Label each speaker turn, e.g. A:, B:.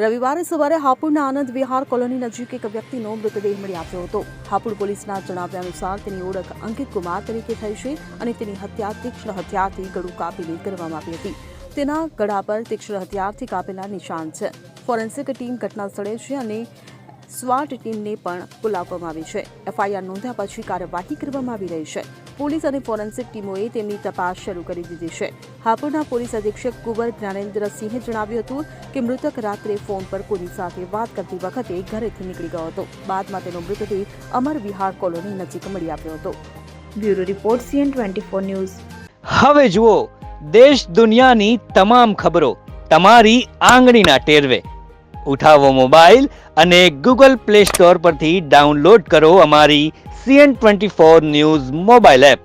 A: રવિવારે સવારે હાપુડના આનંદ વિહાર કોલોની નજીક એક વ્યક્તિનો મૃતદેહ મળી આવ્યો હતો. હાપુડ પોલીસના જણાવ્યા અનુસાર તેની ઓળખ અંકિત કુમાર તરીકે થઈ છે અને તેની હત્યા તીક્ષ્ણ હથિયારથી ગળું કાપીને કરવામાં આવી હતી. તેના ગળા પર તીક્ષ્ણ હથિયારથી કાપેલા નિશાન છે. ફોરેન્સિક ટીમ ઘટના સ્થળે છે અને સ્વાટ ટીમને પણ બોલાવવામાં આવી છે. એફઆઈઆર નોંધ્યા પછી કાર્યવાહી કરવામાં આવી રહી છે. પોલીસ અને ફોરેન્સિક ટીમોએ તેમની તપાસ શરૂ કરી દીધી છે. હાપુડના પોલીસ અધિક્ષક કુંવર જ્ઞાનેન્દ્રસિંહે જણાવ્યું હતું કે મૃતક રાત્રે ફોન પર કોની સાથે વાત કરતી વખતે ઘરેથી નીકળી ગયો હતો. બાદમાં તેનો મૃતદેહ અમર વિહાર કોલોની નજીક મળી આવ્યો હતો.
B: Bureau report CN24 news.
C: હવે જુઓ દેશ દુનિયાની તમામ ખબરો તમારી આંગળીના ટેરવે. ઉઠાવો મોબાઈલ અને Google Play Store પરથી ડાઉનલોડ કરો અમારી CN24 ન્યૂઝ મોબાઈલ એપ.